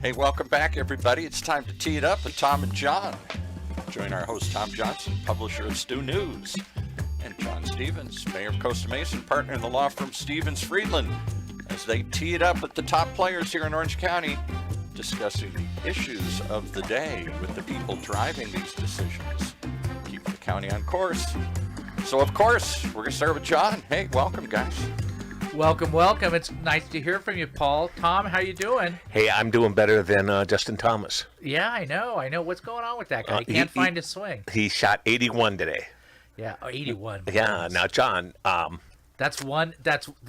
Hey, welcome back, everybody. It's time to tee it up with Tom and John. Join our host, Tom Johnson, publisher of Stu News, and John Stevens, mayor of Costa Mesa, partner in the law firm Stevens Friedland, as they tee it up with the top players here in Orange County, discussing the issues of the day with the people driving these decisions. Keep the county on course. So, of course, we're going to start with John. Hey, welcome, guys. Welcome, welcome. It's nice to hear from you, Paul. Tom, how you doing? Hey, I'm doing better than Justin Thomas. Yeah, I know. What's going on with that guy? He can't find his swing. He shot 81 today. Yeah, 81. Yeah, now, John.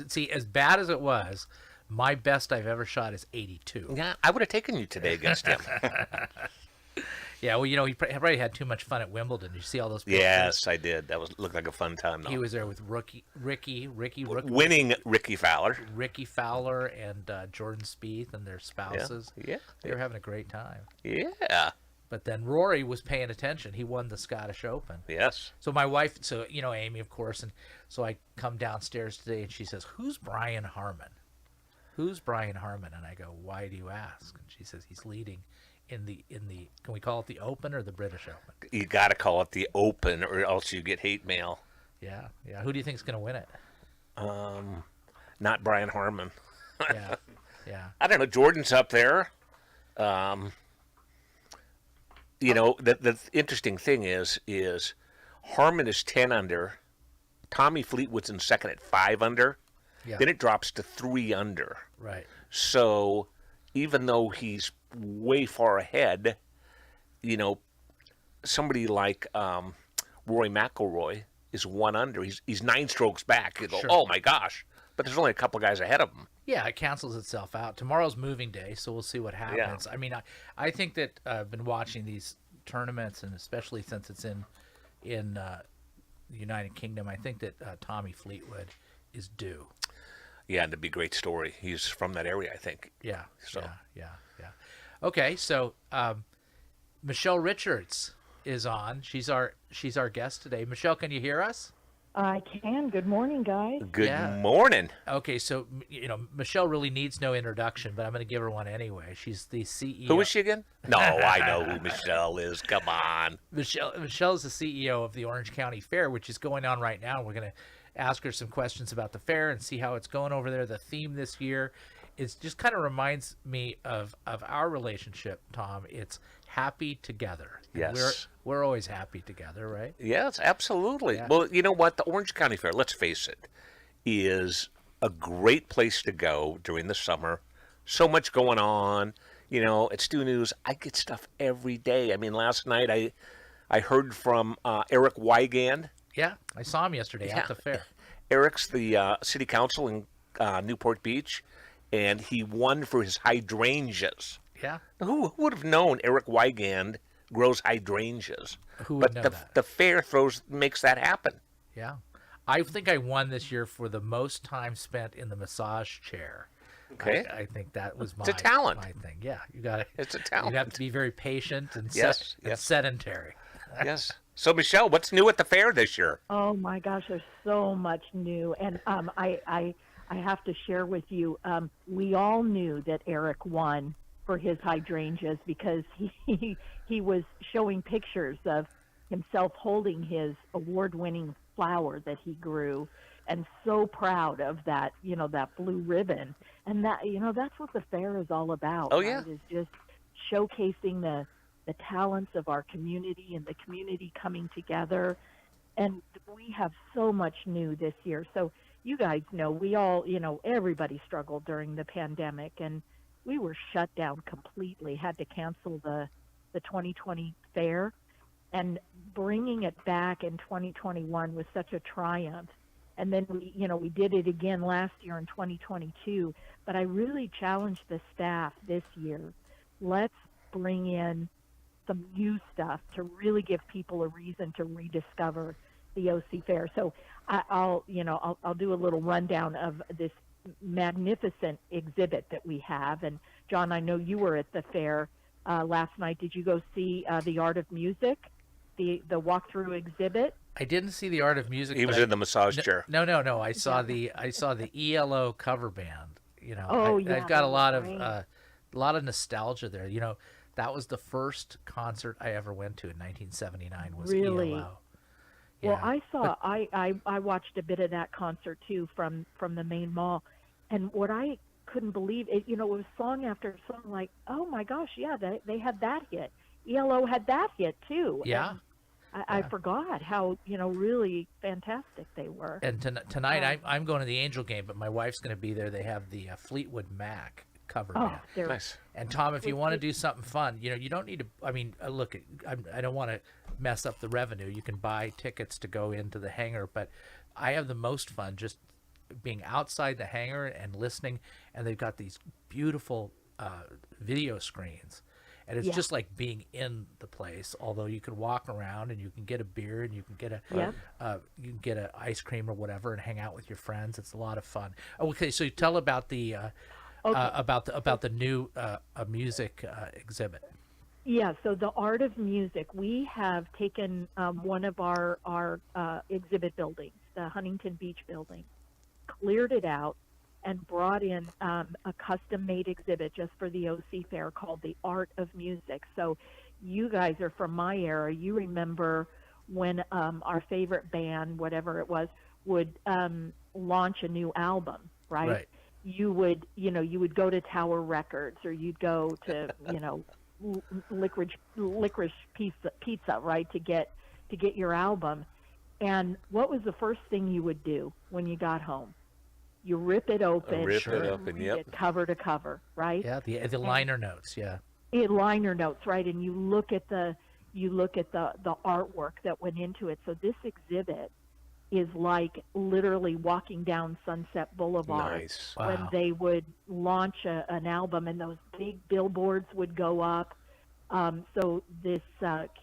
See, as bad as it was, my best I've ever shot is 82. Yeah, I would have taken you today against him. Yeah, well, he probably had too much fun at Wimbledon. Did you see all those pictures? Yes, I did. Looked like a fun time, though. He was there with winning Ricky Fowler. Ricky Fowler and Jordan Spieth and their spouses. Yeah. They were having a great time. Yeah. But then Rory was paying attention. He won the Scottish Open. Yes. So my wife, Amy, of course, and so I come downstairs today and she says, "Who's Brian Harman? Who's Brian Harman?" And I go, "Why do you ask?" And she says, "He's leading in the can we call it the Open or the British Open?" You got to call it the Open, or else you get hate mail. Yeah. Who do you think's going to win it? Not Brian Harman. Yeah. I don't know. Jordan's up there. The interesting thing is Harman is 10 under. Tommy Fleetwood's in second at 5 under. Yeah. Then it drops to 3 under. Right. So even though he's way far ahead, somebody like Rory McIlroy is 1 under. He's 9 strokes back. You go, Sure. Oh my gosh! But there's only a couple guys ahead of him. Yeah, it cancels itself out. Tomorrow's moving day, so we'll see what happens. Yeah. I mean, I think that I've been watching these tournaments, and especially since it's in the United Kingdom, I think that Tommy Fleetwood is due. Yeah, and it'd be a great story. He's from that area, I think. Yeah. So. Yeah. Okay, so Michele Richards is on. She's our guest today. Michele, can you hear us? I can. Good morning, guys. Good morning. Okay, so Michele really needs no introduction, but I'm going to give her one anyway. She's the CEO. Who is she again? No, I know who Michele is. Come on. Michele is the CEO of the Orange County Fair, which is going on right now. We're going to ask her some questions about the fair and see how it's going over there. The theme this year is just kind of reminds me of our relationship, Tom. It's happy together. Yes. We're always happy together, right? Yes, absolutely. Yeah. Well, you know what? The Orange County Fair, let's face it, is a great place to go during the summer. So much going on. At Stu News, I get stuff every day. I mean, last night I heard from Eric Wygand. Yeah, I saw him yesterday at the fair. Eric's the city council in Newport Beach, and he won for his hydrangeas. Yeah. Who would have known Eric Wygand grows hydrangeas? Who would know that? The fair makes that happen. Yeah. I think I won this year for the most time spent in the massage chair. Okay. I think that was It's a talent. my thing. Yeah, you got it. It's a talent. You have to be very patient and Yes. sedentary. Yes. So, Michele, what's new at the fair this year? Oh my gosh, there's so much new, and I have to share with you. We all knew that Eric won for his hydrangeas because he was showing pictures of himself holding his award-winning flower that he grew, and so proud of that, that blue ribbon, and that's what the fair is all about. Oh, right? yeah. Is just showcasing the talents of our community and the community coming together. And we have so much new this year. So you guys know, we all, everybody struggled during the pandemic, and we were shut down completely, had to cancel the 2020 fair, and bringing it back in 2021 was such a triumph. And then we did it again last year in 2022, but I really challenged the staff this year. Let's bring in some new stuff to really give people a reason to rediscover the OC Fair. So I'll do a little rundown of this magnificent exhibit that we have. And John, I know you were at the fair last night. Did you go see the Art of Music, the walkthrough exhibit? I didn't see the Art of Music. He was in the massage chair. No. I saw the ELO cover band. Oh, yeah, I've got a lot great. of a lot of nostalgia there. You know, that was the first concert I ever went to in 1979. Was Really? ELO. Well, Yeah. I saw I watched a bit of that concert too from the main mall, and what I couldn't believe it, it was song after song, like, oh my gosh, yeah, they had that hit. ELO had that hit too. Yeah. And I forgot how really fantastic they were. And tonight I'm going to the Angel game, but my wife's going to be there. They have the Fleetwood Mac cover Oh, band. they're Nice. And Tom, if you want to do something fun, you don't need to. I mean, look, I don't want to mess up the revenue. You can buy tickets to go into the hangar, but I have the most fun just being outside the hangar and listening. And they've got these beautiful video screens, and it's Yeah. just like being in the place. Although you can walk around and you can get a beer and you can get you can get a ice cream or whatever and hang out with your friends. It's a lot of fun. Okay, so tell about the. About the new music exhibit. Yeah, so the Art of Music, we have taken one of our exhibit buildings, the Huntington Beach building, cleared it out, and brought in a custom-made exhibit just for the OC Fair called the Art of Music. So you guys are from my era. You remember when our favorite band, whatever it was, would launch a new album, right? Right. You would go to Tower Records, or you'd go to licorice pizza, right, to get your album. And what was the first thing you would do when you got home? You rip it open, Rip it open, read yep. it cover to cover, right? Yeah, the liner notes. Yeah. Liner notes, right? And you look at the artwork that went into it. So this exhibit is like literally walking down Sunset Boulevard Nice. Wow. when they would launch an album, and those big billboards would go up. So this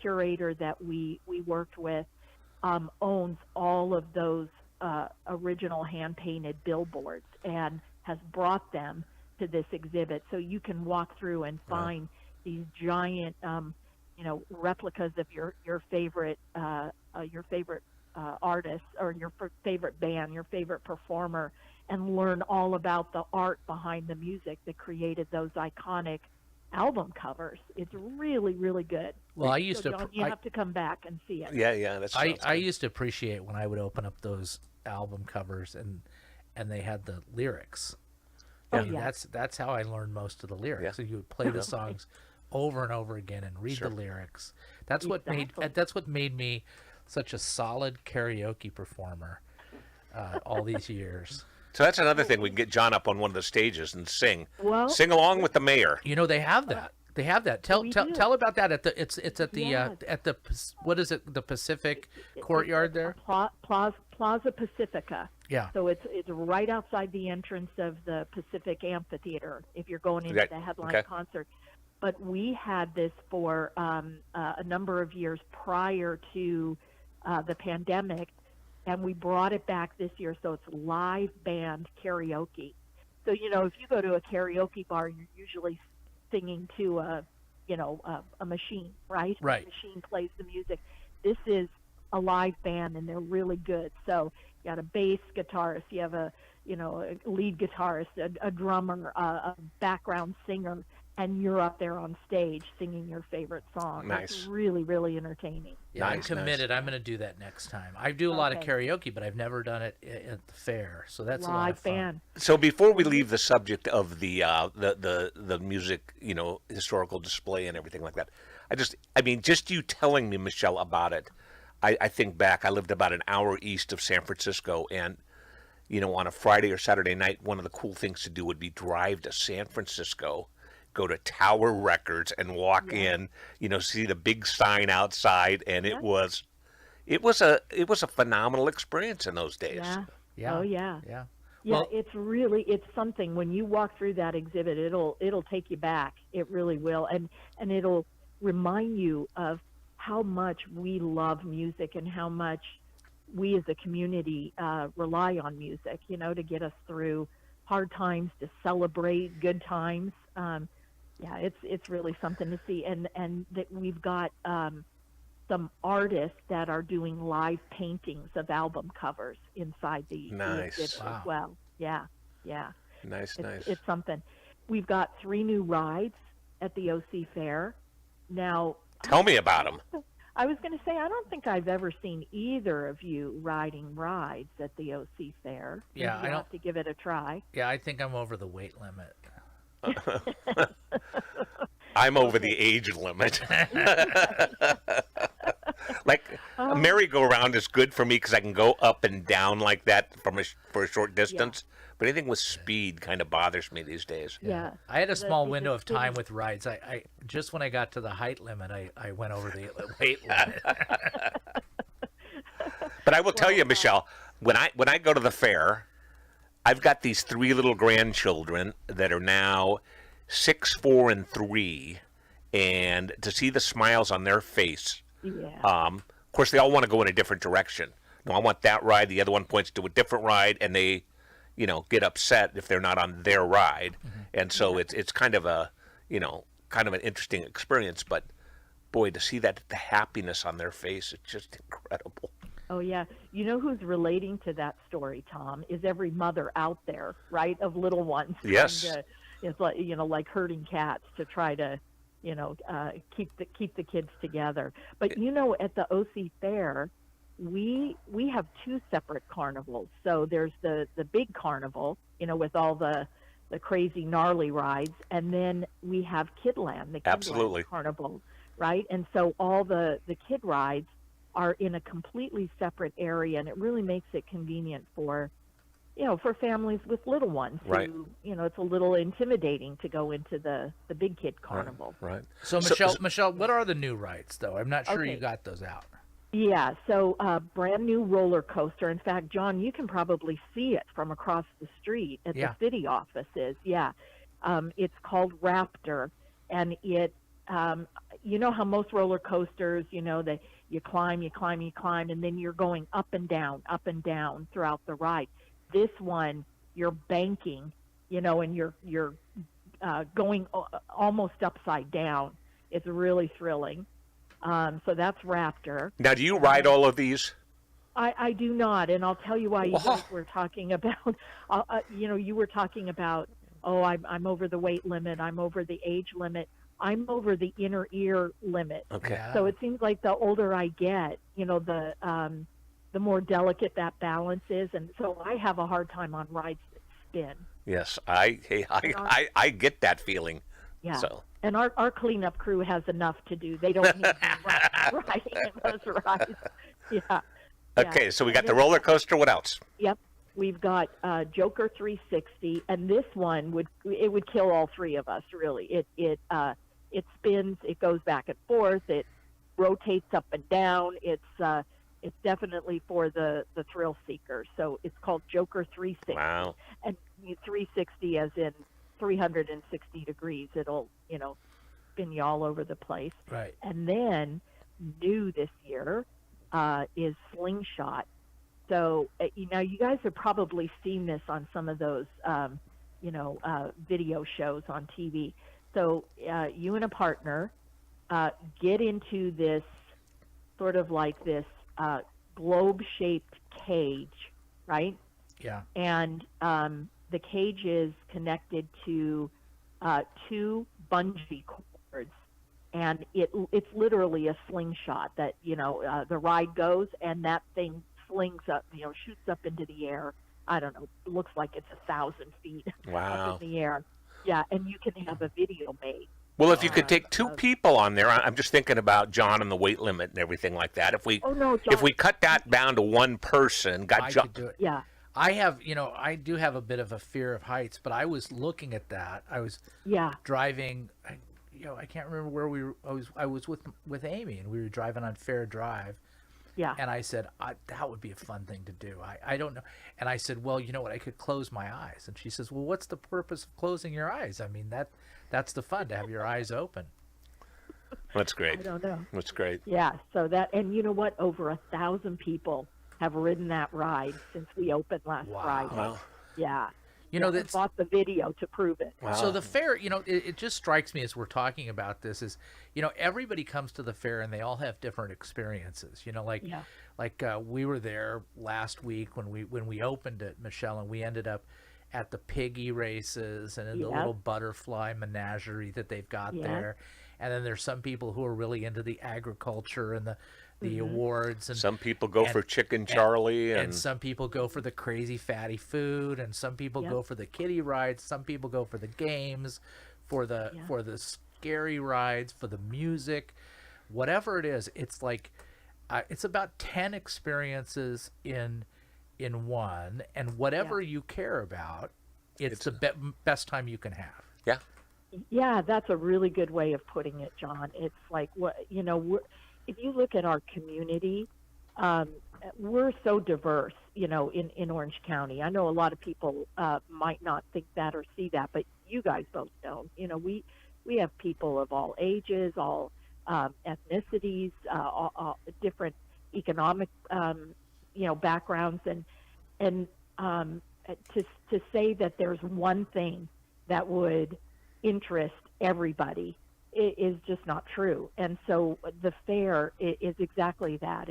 curator that we worked with owns all of those original hand-painted billboards and has brought them to this exhibit. So you can walk through and find these giant, replicas of your favorite artist, or your favorite band, your favorite performer, and learn all about the art behind the music that created those iconic album covers. It's really, really good. Well, I used So to. John, you have to come back and see it. Yeah, that's. I used to appreciate when I would open up those album covers and they had the lyrics. Oh, I mean, yeah. that's how I learned most of the lyrics. Yeah. So you would play the songs over and over again and read Sure. the lyrics. That's what Exactly. made me such a solid karaoke performer all these years. So that's another thing. We can get John up on one of the stages and sing. Well, Sing along with the mayor. They have that. They have that. Tell We tell do. tell about that at the Yes. at the what is it, the Pacific Courtyard there? Plaza Pacifica. Yeah. So it's right outside the entrance of the Pacific Amphitheater if you're going into Right. the headline Okay. concert. But we had this for a number of years prior to the pandemic, and we brought it back this year. So it's live band karaoke. So if you go to a karaoke bar, you're usually singing to a machine, right? Right. The machine plays the music. This is a live band, and they're really good. So you got a bass guitarist, you have a lead guitarist, a drummer, a background singer, and you're up there on stage singing your favorite song. Nice. That's really, really entertaining. Yeah, I'm Nice, committed. I'm going to do that next time. I do a lot of Okay. karaoke, but I've never done it at the fair, so that's a lot of Live fun. band. So before we leave the subject of the music, historical display and everything like that, just you telling me, Michelle, about it, I think back. I lived about an hour east of San Francisco, and on a Friday or Saturday night, one of the cool things to do would be drive to San Francisco, go to Tower Records, and walk in. See the big sign outside, and it was a phenomenal experience in those days. Yeah. Yeah. Oh, yeah. Yeah. Yeah, Well- it's something. When you walk through that exhibit, it'll take you back. It really will, and it'll remind you of how much we love music and how much we as a community rely on music, to get us through hard times, to celebrate good times. It's really something to see, and that we've got some artists that are doing live paintings of album covers inside the Nice. exhibit Wow. as well. Yeah. Nice. It's something. we've got 3 new rides at the OC Fair. Now, Tell me about them. I was going to say, I don't think I've ever seen either of you riding rides at the OC Fair. Yeah, Maybe I you'll don't- have to give it a try. Yeah, I think I'm over the weight limit. I'm over the age limit. Like a merry-go-round is good for me because I can go up and down like that for a short distance. But anything with speed kind of bothers me these days. Yeah. I had a small the window of time spinning- with rides. I just when I got to the height limit, I went over the weight limit. But I will tell you, Michelle, when I go to the fair, I've got these 3 little grandchildren that are now 6, 4, and 3, and to see the smiles on their face. Yeah. Of course, they all want to go in a different direction. No, I want that ride. The other one points to a different ride, and they, get upset if they're not on their ride. And so it's kind of a, kind of an interesting experience. But boy, to see the happiness on their face, it's just incredible. Oh, yeah. You know who's relating to that story, Tom, is every mother out there, right, of little ones. Yes. And, it's like, like herding cats to try to, keep the kids together. But, at the OC Fair, we have 2 separate carnivals. So there's the big carnival, with all the crazy gnarly rides, and then we have Kidland, the Kidland Absolutely. carnival, right? And so all the kid rides are in a completely separate area, and it really makes it convenient for for families with little ones. Right. Who, it's a little intimidating to go into the big kid carnival. Right. So Michelle, what are the new rides though? I'm not sure you Okay. got those out. Yeah, so brand new roller coaster. In fact, John, you can probably see it from across the street at Yeah. the city offices. Yeah, it's called Raptor, and it, you know how most roller coasters, that you climb, and then you're going up and down throughout the ride. This one, you're banking, and you're going almost upside down. It's really thrilling. So that's Raptor. Now, do you ride all of these? I do not, and I'll tell you why. You guys were talking about, you were talking about, I'm over the weight limit, I'm over the age limit, I'm over the inner ear limit. Okay. Yeah. So it seems like the older I get, the more delicate that balance is, and so I have a hard time on rides that spin. Yes, I get that feeling. Yeah. So. And our cleanup crew has enough to do. They don't need me riding in those rides. Yeah. Okay, so we got the roller coaster. What else? Yep. We've got Joker 360, and this one would kill all 3 of us. Really, it spins, it goes back and forth, it rotates up and down. It's definitely for the thrill seekers. So it's called Joker 360. Wow. And 360 as in 360 degrees. It'll spin you all over the place. Right. And then new this year is Slingshot. So you guys have probably seen this on some of those video shows on TV. So you and a partner get into this sort of like this globe-shaped cage, right? Yeah. And the cage is connected to 2 bungee cords, and it's literally a slingshot that the ride goes, and that thing slings up, shoots up into the air. I don't know, it looks like it's 1,000 feet Wow. up in the air. Yeah, and you can have a video made. Well, if you could take 2 people on there, I'm just thinking about John and the weight limit and everything like that. If we Oh no, John. if we cut that down to 1 person, got I John. could do it. Yeah. I have, I do have a bit of a fear of heights, but I was looking at that. I was Yeah. driving, I can't remember where we were. I was with Amy, and we were driving on Fair Drive, Yeah. and I said, that would be a fun thing to do. I don't know. And I said, well, you know what? I could close my eyes. And she says, well, what's the purpose of closing your eyes? I mean, that's the fun, to have your eyes open. That's great. I don't know. That's great. Yeah. So that, and you know what? Over 1,000 people have ridden that ride since we opened last Wow. Friday. Wow. Yeah. You know, I that's bought the video to prove it. Wow. so the fair. It just strikes me as we're talking about this is, everybody comes to the fair and they all have different experiences. Yeah. Like we were there last week when we opened it, Michelle, and we ended up at the piggy races and in the Yep. little butterfly menagerie that they've got Yes. there. And then there's some people who are really into the agriculture and the Mm-hmm. awards, and Some people go for and- Chicken Charlie, and and some people go for the crazy fatty food, and some people Yep. go for the kiddie rides, some people go for the games, for the Yeah. for the scary rides, for the music, whatever it is. It's like it's about 10 experiences in one, and whatever you care about, it's the best time you can have. yeah, Yeah, that's a really good way of putting it, John. It's like if you look at our community, we're so diverse, in Orange County. I know a lot of people might not think that or see that, but you guys both know. We have people of all ages, all ethnicities, all different economic, backgrounds, and to say that there's one thing that would interest everybody is just not true. And so the fair is exactly that.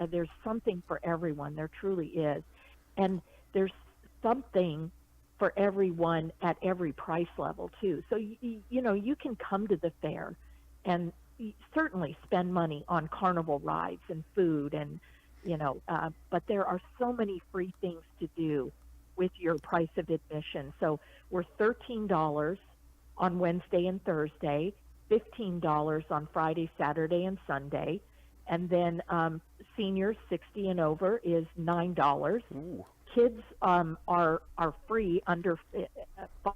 There's something for everyone. There truly is, and there's something for everyone at every price level too. So you can come to the fair and certainly spend money on carnival rides and food, and but there are so many free things to do with your price of admission. So we're $13 on Wednesday and Thursday, $15 on Friday, Saturday, and Sunday, and then seniors 60 and over is $9. Ooh. Kids are free under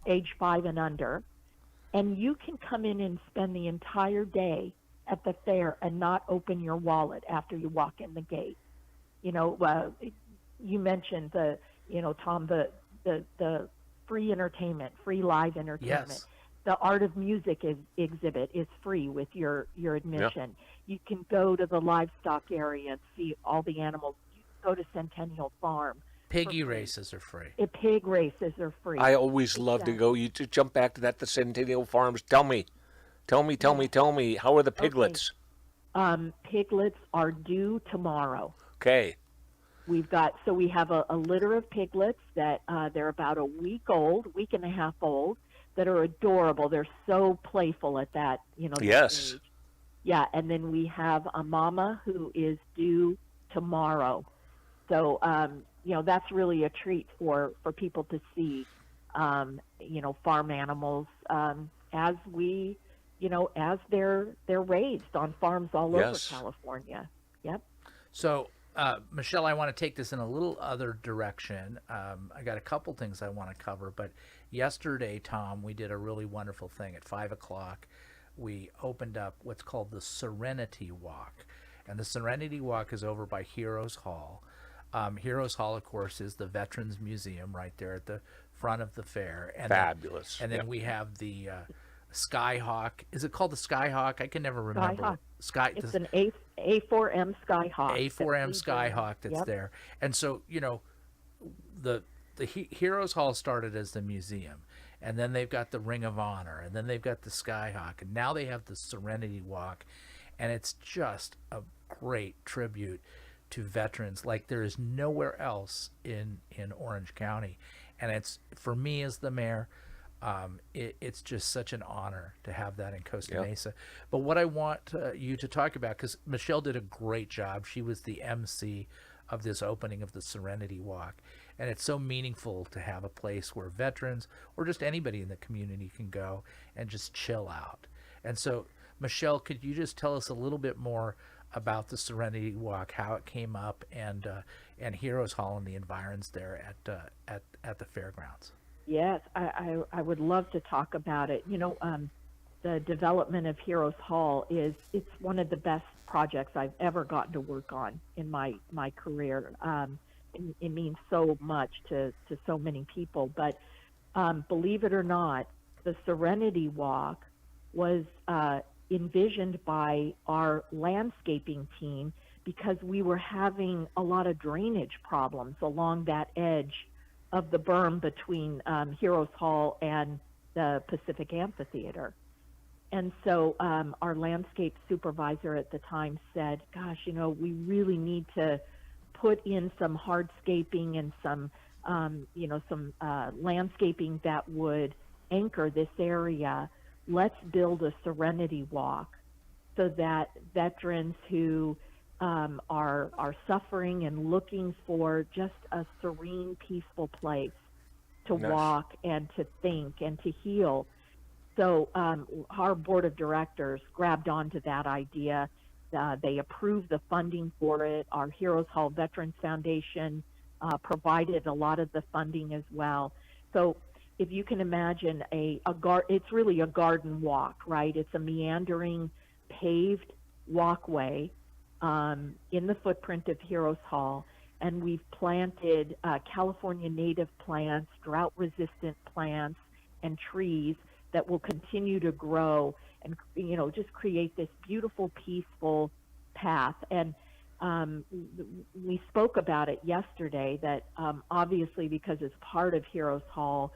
age 5 and under, and you can come in and spend the entire day at the fair and not open your wallet after you walk in the gate. You mentioned Tom, the free entertainment, free live entertainment. Yes. The Art of Music exhibit is free with your admission. You can go to the livestock area and see all the animals. You can go to Centennial Farm. Piggy races are free. Pig races are free. I always love to go. You to jump back to that, the Centennial Farms. Tell me. How are the piglets? Piglets are due tomorrow. Okay. We have a litter of piglets that they're about a week and a half old, that are adorable. They're so playful at that, that Yes. age. Yeah, and then we have a mama who is due tomorrow. So, that's really a treat for people to see, farm animals as they're raised on farms all Yes. over California. Yep. So, Michelle, I want to take this in a little other direction. I got a couple things I want to cover, but yesterday, Tom, we did a really wonderful thing. At 5 o'clock, we opened up what's called the Serenity Walk. And the Serenity Walk is over by Heroes Hall. Heroes Hall, of course, is the Veterans Museum right there at the front of the fair. And Fabulous. And then we have the Skyhawk. Is it called the Skyhawk? I can never remember. Skyhawk. It's an A4M Skyhawk. A4M Skyhawk that's Yep. there. And so, the Heroes Hall started as the museum, and then they've got the Ring of Honor, and then they've got the Skyhawk, and now they have the Serenity Walk, and it's just a great tribute to veterans like there is nowhere else in Orange County. And it's, for me as the mayor, it's just such an honor to have that in Costa Mesa. But what I want you to talk about, because Michelle did a great job. She was the MC of this opening of the Serenity Walk. And it's so meaningful to have a place where veterans or just anybody in the community can go and just chill out. And so, Michelle, could you just tell us a little bit more about the Serenity Walk, how it came up, and Heroes Hall and the environs there at the fairgrounds? Yes, I would love to talk about it. The development of Heroes Hall it's one of the best projects I've ever gotten to work on in my career. It means so much to so many people. But believe it or not, the Serenity Walk was envisioned by our landscaping team because we were having a lot of drainage problems along that edge of the berm between Heroes Hall and the Pacific Amphitheater. And so our landscape supervisor at the time said, gosh, we really need to put in some hardscaping and some some landscaping that would anchor this area. Let's build a serenity walk so that veterans who are suffering and looking for just a serene, peaceful place to Nice. walk and to think and to heal. So our board of directors grabbed onto that idea. They approved the funding for it. Our Heroes Hall Veterans Foundation provided a lot of the funding as well. So if you can imagine it's really a garden walk, right? It's a meandering paved walkway in the footprint of Heroes Hall, and we've planted California native plants, drought-resistant plants, and trees that will continue to grow and just create this beautiful, peaceful path. And we spoke about it yesterday that obviously because it's part of Heroes Hall,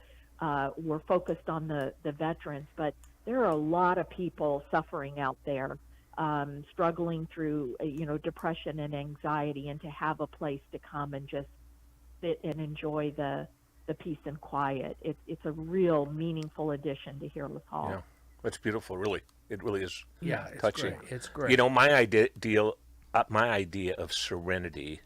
we're focused on the veterans, but there are a lot of people suffering out there, struggling through depression and anxiety, and to have a place to come and just sit and enjoy the peace and quiet. It's a real meaningful addition to Heroes Hall. Yeah, that's beautiful. Really, it really is. Yeah, it's touching. great. It's great. My idea of serenity,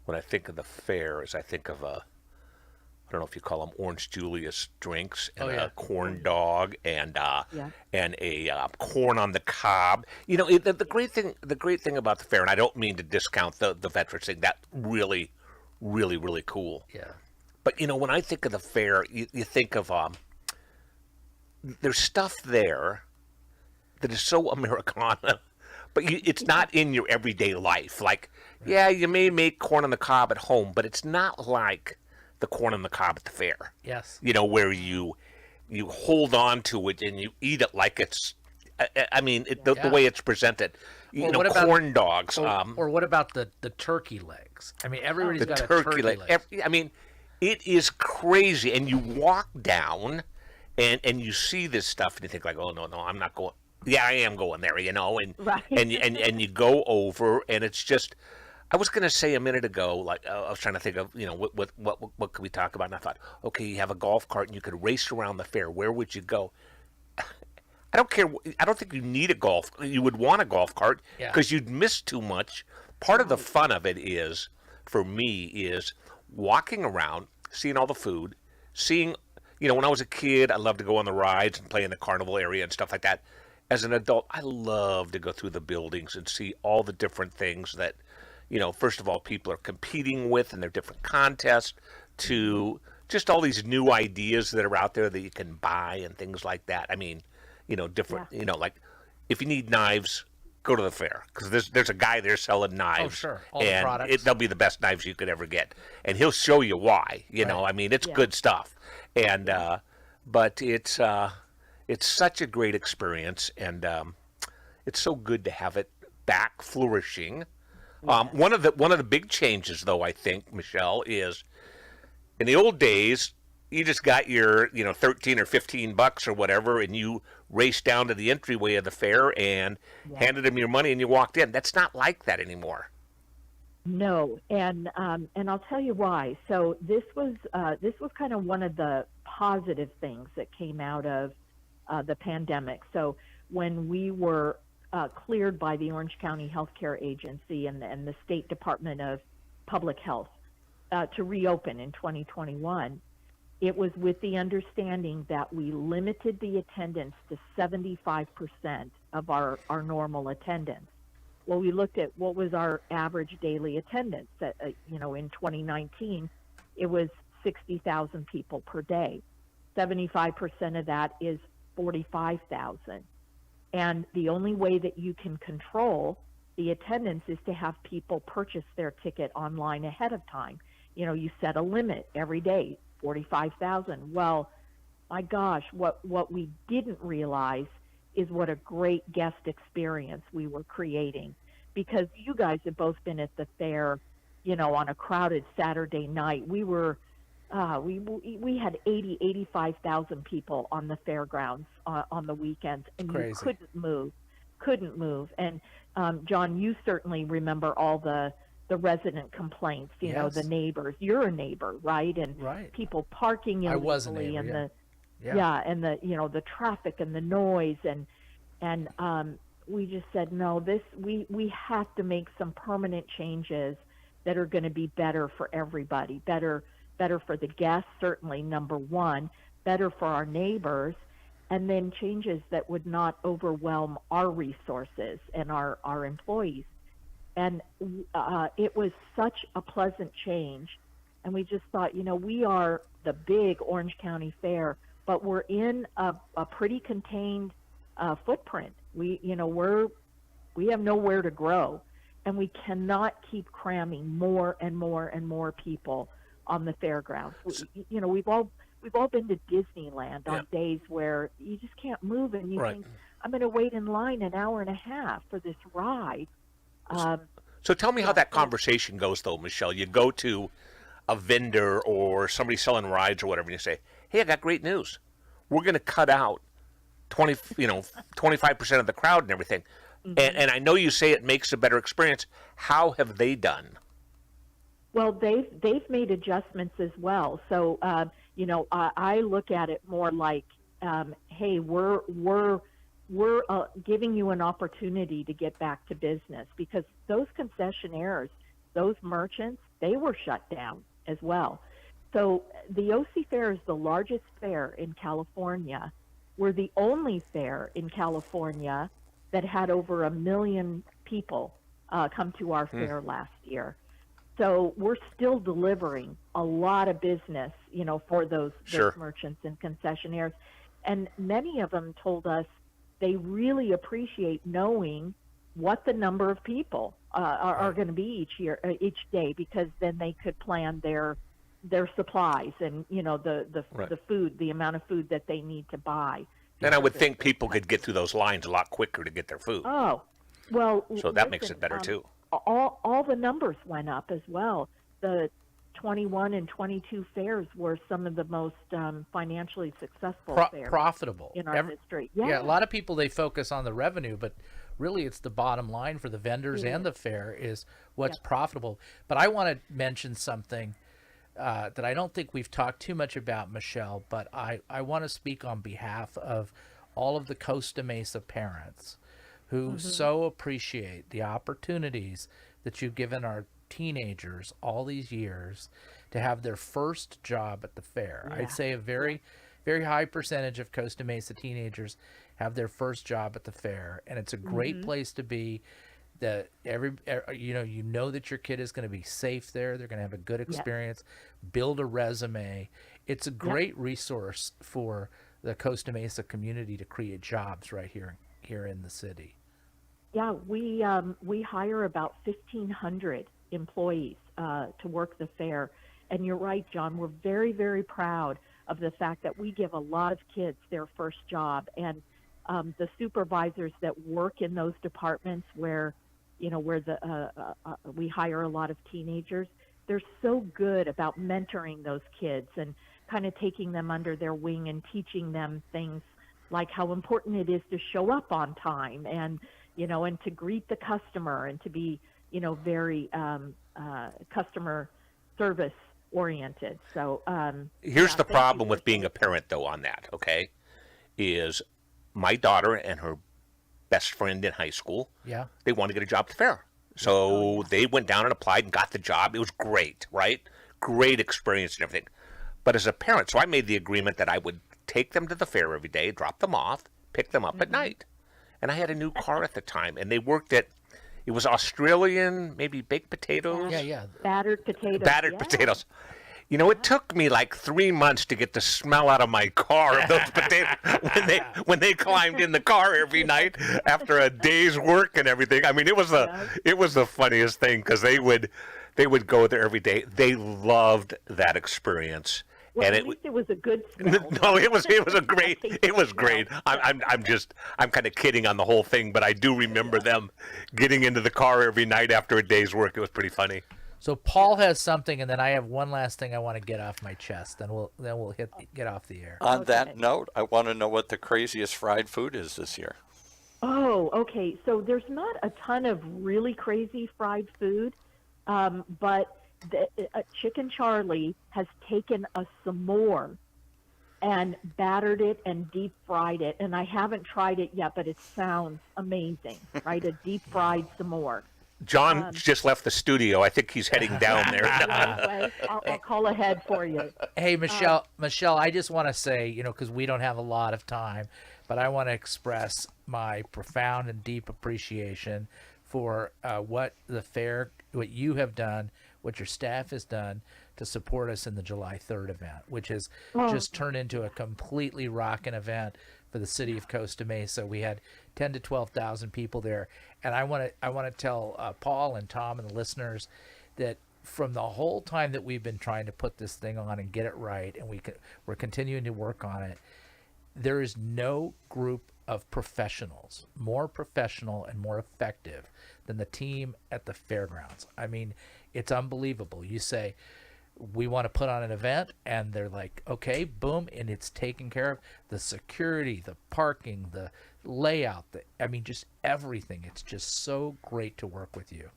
when I think of the fair, is I think of I don't know if you call them Orange Julius drinks and a corn dog and a corn on the cob. The great thing about the fair, and I don't mean to discount the veterans thing. That really, really, really cool. Yeah. But when I think of the fair, you think of there's stuff there that is so Americana, but it's not in your everyday life. Like, yeah, you may make corn on the cob at home, but it's not like the corn on the cob at the fair. Yes. Where you hold on to it and you eat it like it's. The way it's presented. What about corn dogs. Or what about the turkey legs? I mean, everybody's got a turkey leg. It is crazy. And you walk down and you see this stuff and you think like, oh, no, I'm not going. Yeah, I am going there, and Right. and you go over and it's just. I was going to say a minute ago, like I was trying to think of, what could we talk about? And I thought, okay, you have a golf cart and you could race around the fair. Where would you go? I don't care. I don't think you need a golf. You would want a golf cart because you'd miss too much. Part of the fun of it is, for me, is walking around, seeing all the food, seeing, when I was a kid, I loved to go on the rides and play in the carnival area and stuff like that. As an adult, I love to go through the buildings and see all the different things that, first of all, people are competing with in their different contests, to just all these new ideas that are out there that you can buy and things like that. I mean, different, like if you need knives, go to the fair because there's a guy there selling knives. Oh, sure. All the and products. they'll be the best knives you could ever get. And he'll show you why, it's good stuff. And, but it's such a great experience, and it's so good to have it back flourishing. One of the big changes, though, I think, Michelle, is in the old days, you just got your, $13 or $15 or whatever, and you raced down to the entryway of the fair and handed them your money and you walked in. That's not like that anymore. No, and I'll tell you why. So this was kind of one of the positive things that came out of the pandemic. So when we were cleared by the Orange County Healthcare Agency and the State Department of Public Health to reopen in 2021, it was with the understanding that we limited the attendance to 75% of our normal attendance. Well, we looked at what was our average daily attendance. In 2019, it was 60,000 people per day. 75% of that is 45,000. And the only way that you can control the attendance is to have people purchase their ticket online ahead of time. You set a limit every day, 45,000. Well, my gosh, what we didn't realize is what a great guest experience we were creating, because you guys have both been at the fair, on a crowded Saturday night. We were we had 85,000 people on the fairgrounds on the weekends, and Crazy. You couldn't move. And John, you certainly remember all the the resident complaints, you know, the Yes. neighbors. You're a neighbor, right? And Right. people parking I was a illegally neighbor, and yeah. the Yeah. and the the traffic and the noise and we just said no, we have to make some permanent changes that are going to be better for everybody, better for the guests, certainly number one, better for our neighbors, and then changes that would not overwhelm our resources and our employees. And it was such a pleasant change. And we just thought, we are the big Orange County Fair, but we're in a pretty contained footprint. We have nowhere to grow, and we cannot keep cramming more and more and more people on the fairgrounds. We've all been to Disneyland on days where you just can't move, and you think, I'm going to wait in line an hour and a half for this ride. So tell me how that conversation goes, though, Michelle. You go to a vendor or somebody selling rides or whatever, and you say, "Hey, I got great news. We're going to cut out 25% of the crowd and everything." And I know you say it makes a better experience. How have they done? Well, they've made adjustments as well. So I look at it more like, hey, we're giving you an opportunity to get back to business, because those concessionaires, those merchants, they were shut down as well. So the OC Fair is the largest fair in California. We're the only fair in California that had over 1 million people come to our fair last year. So we're still delivering a lot of business, for those merchants and concessionaires. And many of them told us they really appreciate knowing what the number of people are going to be each day, because then they could plan their supplies and the food, the amount of food that they need to buy. And I would think people could get through those lines a lot quicker to get their food. Oh, well. So that makes it better too. All the numbers went up as well. The 21 and 22 fairs were some of the most financially successful fairs profitable in our history. Yeah, a lot of people, they focus on the revenue, but really it's the bottom line for the vendors and the fair is what's profitable. But I want to mention something that I don't think we've talked too much about, Michelle, but I want to speak on behalf of all of the Costa Mesa parents who so appreciate the opportunities that you've given our teenagers all these years to have their first job at the fair. I'd say a very, very high percentage of Costa Mesa teenagers have their first job at the fair, and it's a great place to be. That you know that your kid is going to be safe there. They're going to have a good experience, build a resume. It's a great resource for the Costa Mesa community to create jobs right here in the city. Yeah, we hire about 1,500 employees to work the fair, and you're right, John. We're very, very proud of the fact that we give a lot of kids their first job, and the supervisors that work in those departments where we hire a lot of teenagers, they're so good about mentoring those kids and kind of taking them under their wing and teaching them things like how important it is to show up on time and to greet the customer and to be very customer service oriented. So here's the problem with being a parent, though, on that, okay, is my daughter and her best friend in high school, they wanted to get a job at the fair. So they went down and applied and got the job. It was great, right? Great experience and everything. But as a parent, so I made the agreement that I would take them to the fair every day, drop them off, pick them up at night. And I had a new car at the time, and they worked at, it was Australian, maybe baked potatoes. Battered potatoes. Battered potatoes. It took me like 3 months to get the smell out of my car of those potatoes when they climbed in the car every night after a day's work and everything. I mean, it was the funniest thing, because they would go there every day. They loved that experience. Well, at least it was a good smell. No, it was great. It was great. I'm kind of kidding on the whole thing, but I do remember them getting into the car every night after a day's work. It was pretty funny. So Paul has something, and then I have one last thing I want to get off my chest. Then we'll get off the air. On that note, I want to know what the craziest fried food is this year. Oh, okay. So there's not a ton of really crazy fried food, But Chicken Charlie has taken a s'more and battered it and deep fried it. And I haven't tried it yet, but it sounds amazing, right? A deep fried s'more. John just left the studio. I think he's heading down there. Anyway, I'll call ahead for you. Hey, Michelle, I just want to say, because we don't have a lot of time, but I want to express my profound and deep appreciation for what you have done, what your staff has done to support us in the July 3rd event, which has just turned into a completely rocking event for the city of Costa Mesa. We had 10 to 12,000 people there, and I want to tell Paul and Tom and the listeners that from the whole time that we've been trying to put this thing on and get it right, and we're continuing to work on it, there is no group of professionals more professional and more effective than the team at the fairgrounds. I mean, it's unbelievable. You say, we want to put on an event, and they're like, okay, boom, and it's taken care of. The security, the parking, the layout, just everything. It's just so great to work with you.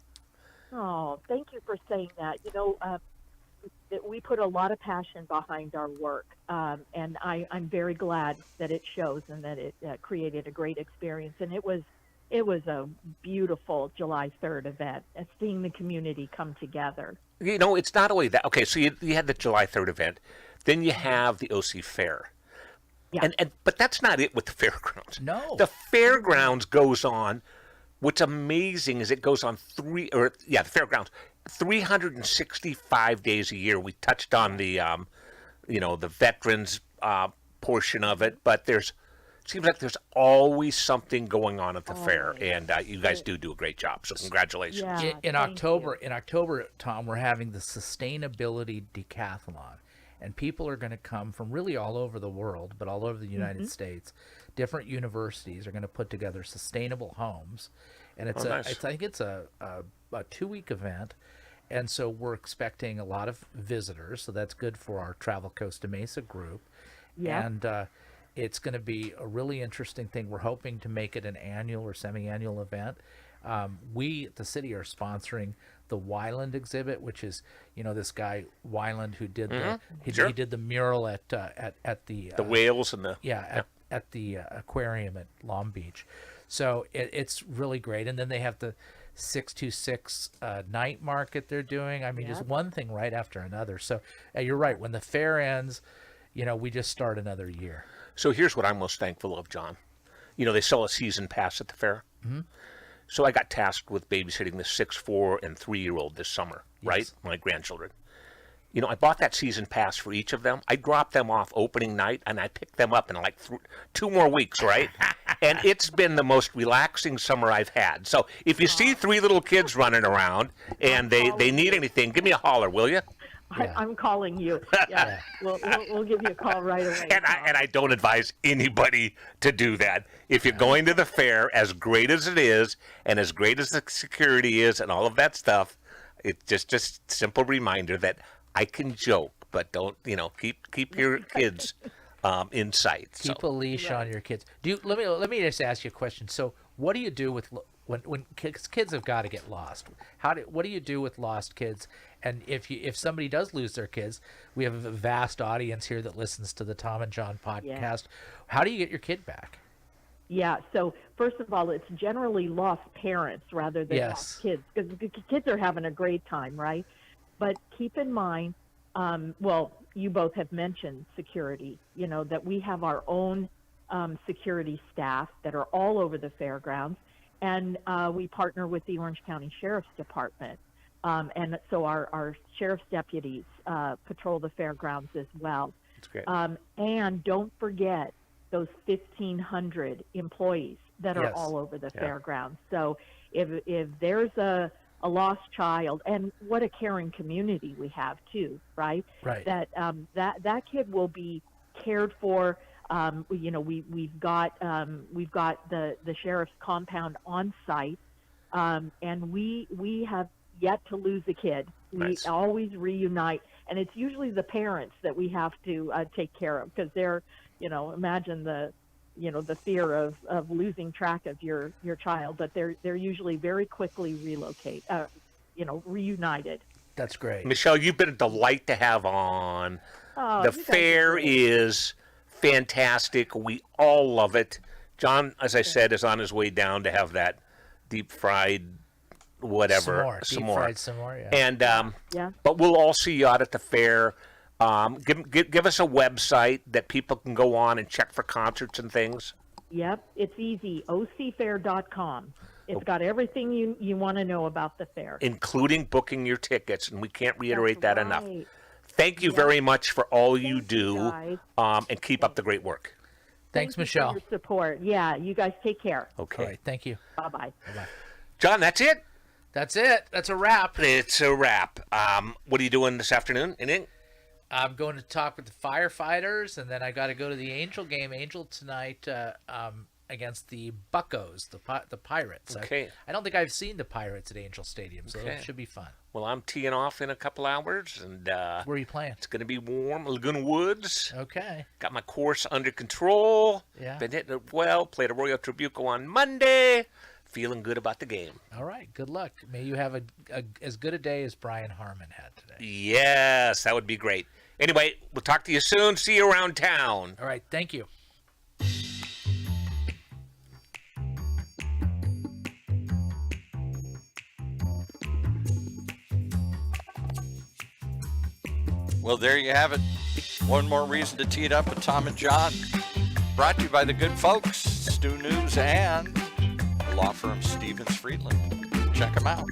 Oh, thank you for saying that. That we put a lot of passion behind our work, and I'm very glad that it shows and that it created a great experience. And it was a beautiful July 3rd event, seeing the community come together. It's not only that. Okay, so you had the July 3rd event, then you have the OC Fair. Yeah. But that's not it with the fairgrounds. No. The fairgrounds goes on. What's amazing is it goes on the fairgrounds 365 days a year. We touched on the the veterans portion of it, but seems like there's always something going on at the fair, and you guys do a great job. So congratulations. Yeah, In October, Tom, we're having the Sustainability Decathlon, and people are going to come from really all over the world, but all over the United States. Different universities are going to put together sustainable homes, and I think it's a 2-week event, and so we're expecting a lot of visitors. So that's good for our Travel Costa Mesa group, and it's going to be a really interesting thing. We're hoping to make it an annual or semi-annual event. We at the city are sponsoring the Weiland exhibit, which is this guy Weiland who did he did the mural at the whales and at the aquarium at Long Beach. So it's really great. And then they have the 626 night market they're doing. I mean, just one thing right after another. So you're right. When the fair ends, we just start another year. So here's what I'm most thankful of, John. They sell a season pass at the fair. Mm-hmm. So I got tasked with babysitting the 6, 4, and 3-year-old this summer, right? My grandchildren. I bought that season pass for each of them. I dropped them off opening night, and I picked them up in like 2 more weeks, right? And it's been the most relaxing summer I've had. So if you see 3 little kids running around and they need anything, give me a holler, will you? I'm calling you. Yeah, we'll give you a call right away. And I don't advise anybody to do that. If you're going to the fair, as great as it is, and as great as the security is, and all of that stuff, it's just a simple reminder that I can joke, but don't keep your kids in sight. Keep a leash on your kids. Let me just ask you a question. So, what do you do with when kids have got to get lost? What do you do with lost kids? And if somebody does lose their kids, we have a vast audience here that listens to the Tom and John podcast. Yeah. How do you get your kid back? Yeah. So first of all, it's generally lost parents rather than lost kids, because the kids are having a great time, right? But keep in mind, you both have mentioned security. That we have our own security staff that are all over the fairgrounds, and we partner with the Orange County Sheriff's Department. And so our sheriff's deputies patrol the fairgrounds as well. That's great. And don't forget those 1,500 employees that are all over the fairgrounds. So if there's a lost child, and what a caring community we have too, right? Right. That kid will be cared for. We've got the sheriff's compound on site, and we have yet to lose a kid. We always reunite, and it's usually the parents that we have to take care of, because they're, imagine the fear of losing track of your child, but they're usually very quickly reunited. That's great. Michelle, you've been a delight to have on. Oh, The you guys are fair great. is fantastic. We all love it. John, as I said, is on his way down to have that deep fried whatever. Deep fried s'more, yeah. And Yeah. but we'll all see you out at the fair. Give us a website that people can go on and check for concerts and things. Yep, it's easy. ocfair.com. It's got everything you want to know about the fair. Including booking your tickets, and we can't reiterate that That's enough. right. Thank you very much for all you Thank you, do, guys. and keep up the great work. Thanks, Thank you Michelle. for your support. Yeah, you guys take care. Okay. All right, thank you. Bye-bye. John, that's it. That's it. That's a wrap. It's a wrap. What are you doing this afternoon? Anything? I'm going to talk with the firefighters, and then I got to go to the Angel game. Angel tonight against the Buccos, the Pirates. Okay. I don't think I've seen the Pirates at Angel Stadium, so Okay. it should be fun. Well, I'm teeing off in a couple hours, and Where are you playing? it's going to be warm. Laguna Woods. Okay. Got my course under control. Yeah. Been hitting it well. Played Arroyo Trabuco on Monday. Feeling good about the game. All right. Good luck. May you have as good a day as Brian Harmon had today. Yes, that would be great. Anyway, we'll talk to you soon. See you around town. All right. Thank you. Well, there you have it. One more reason to tee it up with Tom and John. Brought to you by the good folks, Stu News and the law firm Stevens Friedland. Check them out.